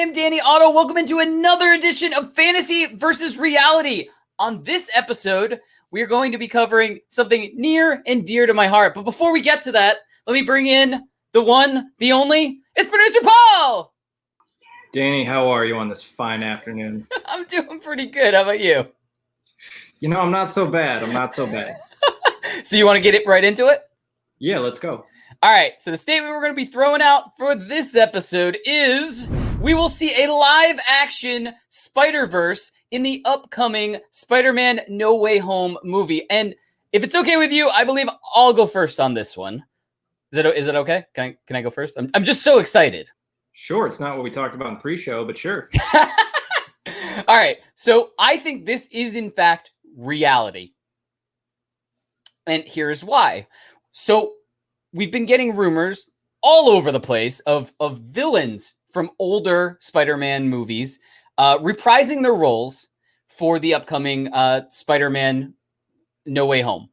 am Danny Otto. Welcome into another edition of Fantasy versus Reality. On this episode, we are going to be covering something near and dear to my heart. But before we get to that, let me bring in the one, the only, it's producer Paul. Danny, how are you on this fine afternoon? I'm doing pretty good. How about you? You know, I'm not so bad. So you want to get it right into it? Yeah, let's go. All right, so the statement we're going to be throwing out for this episode is we will see a live-action Spider-Verse in the upcoming Spider-Man No Way Home movie. And if it's okay with you, I believe I'll go first on this one. Is it okay? Can I go first? I'm just so excited. Sure, it's not what we talked about in pre-show, but sure. All right, so I think this is, in fact, reality. And here's why. So we've been getting rumors all over the place of villains from older Spider-Man movies reprising their roles for the upcoming Spider-Man No Way Home.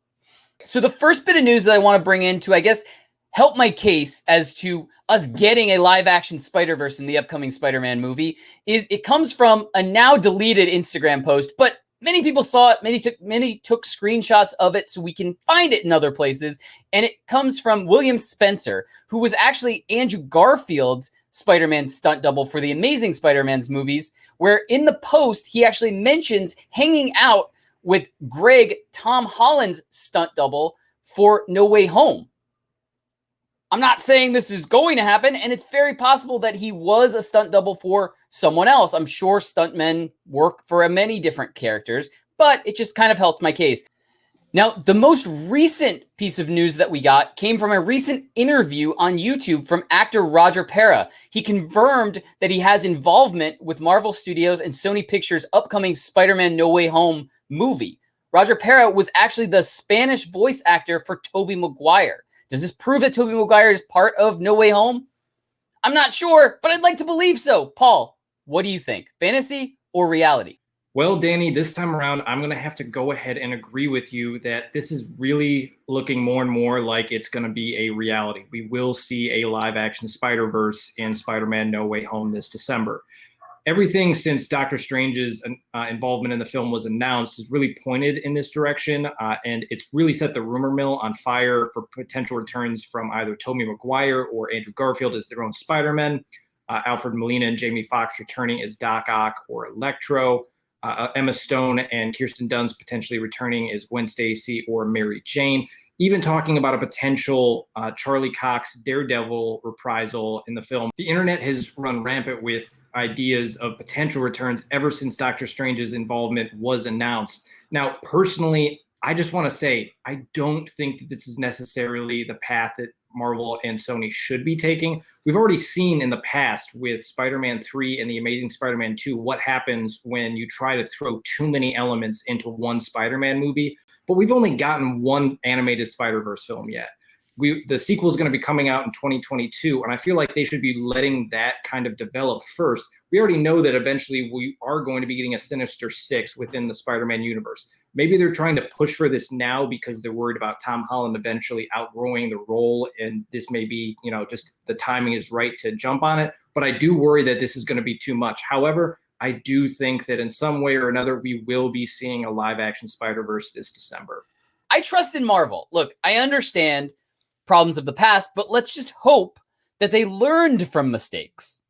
So the first bit of news that I want to bring in to, I guess, help my case as to us getting a live-action Spider-Verse in the upcoming Spider-Man movie is it comes from a now deleted Instagram post, but many people saw it. Many took screenshots of it so we can find it in other places. And it comes from William Spencer, who was actually Andrew Garfield's Spider-Man stunt double for the Amazing Spider-Man's movies, where in the post, he actually mentions hanging out with Greg, Tom Holland's stunt double for No Way Home. I'm not saying this is going to happen, and it's very possible that he was a stunt double for someone else. I'm sure stuntmen work for many different characters, but it just kind of helps my case. Now, the most recent piece of news that we got came from a recent interview on YouTube from actor Roger Pera. He confirmed that he has involvement with Marvel Studios and Sony Pictures' upcoming Spider-Man No Way Home movie. Roger Pera was actually the Spanish voice actor for Tobey Maguire. Does this prove that Tobey Maguire is part of No Way Home? I'm not sure, but I'd like to believe so. Paul, what do you think? Fantasy or reality? Well, Danny, this time around, I'm going to have to go ahead and agree with you that this is really looking more and more like it's going to be a reality. We will see a live-action Spider-Verse in Spider-Man No Way Home this December. Everything since Doctor Strange's involvement in the film was announced has really pointed in this direction, and it's really set the rumor mill on fire for potential returns from either Tobey Maguire or Andrew Garfield as their own Spider-Man, Alfred Molina and Jamie Foxx returning as Doc Ock or Electro, Emma Stone and Kirsten Dunst potentially returning as Gwen Stacy or Mary Jane, even talking about a potential Charlie Cox Daredevil reprisal in the film. The internet has run rampant with ideas of potential returns ever since Doctor Strange's involvement was announced. Now, personally, I just want to say, I don't think that this is necessarily the path that Marvel and Sony should be taking. We've already seen in the past with Spider-Man 3 and The Amazing Spider-Man 2 what happens when you try to throw too many elements into one Spider-Man movie. But we've only gotten one animated Spider-Verse film yet. The sequel is going to be coming out in 2022, and I feel like they should be letting that kind of develop first. We already know that eventually we are going to be getting a Sinister Six within the Spider-Man universe. Maybe they're trying to push for this now because they're worried about Tom Holland eventually outgrowing the role, and this may be, just the timing is right to jump on it. But I do worry that this is going to be too much. However, I do think that in some way or another, we will be seeing a live-action Spider-Verse this December. I trust in Marvel. Look, I understand problems of the past, but let's just hope that they learned from mistakes,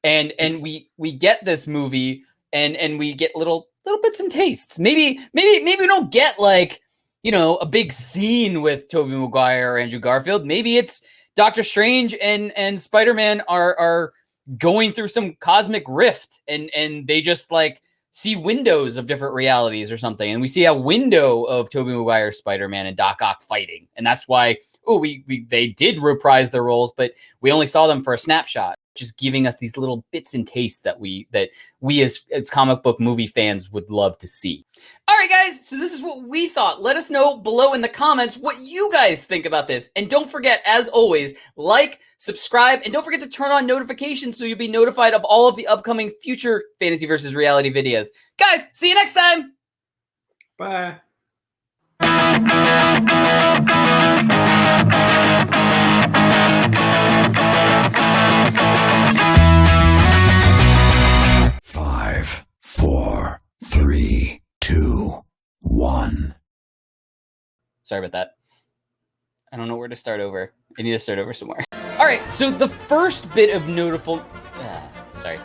and we get this movie and we get little bits and tastes. Maybe we don't get a big scene with Tobey Maguire or Andrew Garfield. Maybe it's Doctor Strange and Spider-Man are going through some cosmic rift and they just see windows of different realities or something. And we see a window of Tobey Maguire, Spider-Man, and Doc Ock fighting. And that's why, they did reprise their roles, but we only saw them for a snapshot, just giving us these little bits and tastes that we as comic book movie fans would love to see. All right, guys, so this is what we thought. Let us know below in the comments what you guys think about this. And don't forget, as always, subscribe, and don't forget to turn on notifications so you'll be notified of all of the upcoming future Fantasy versus Reality videos. Guys, see you next time. Bye. 1. Sorry about that. I don't know where to start over. I need to start over somewhere. All right, so the first bit of notable... sorry.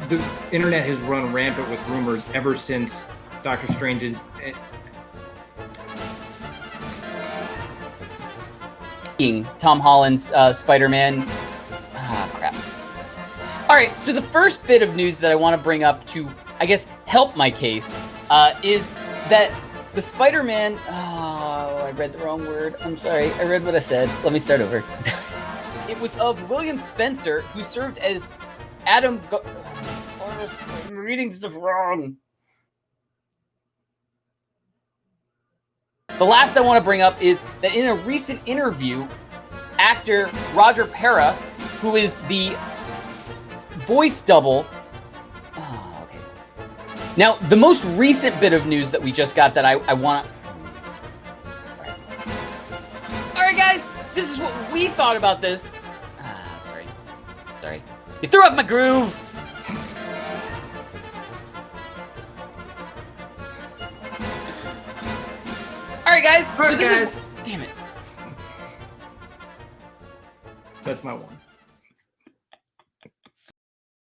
The internet has run rampant with rumors ever since Doctor Strange's... Tom Holland's Spider-Man. Crap. All right, so the first bit of news that I want to bring up to, I guess, help my case is that the Spider-Man... Oh, I read the wrong word. I'm sorry. I read what I said. Let me start over. It was of William Spencer, who served as Adam... I'm reading stuff wrong. The last I want to bring up is that in a recent interview, actor Roger Pera, who is the voice double... Oh, okay. Now, the most recent bit of news that we just got that I want... All right, guys, this is what we thought about this. Sorry. You threw off my groove. All right, guys. So this is... Damn it. That's my one.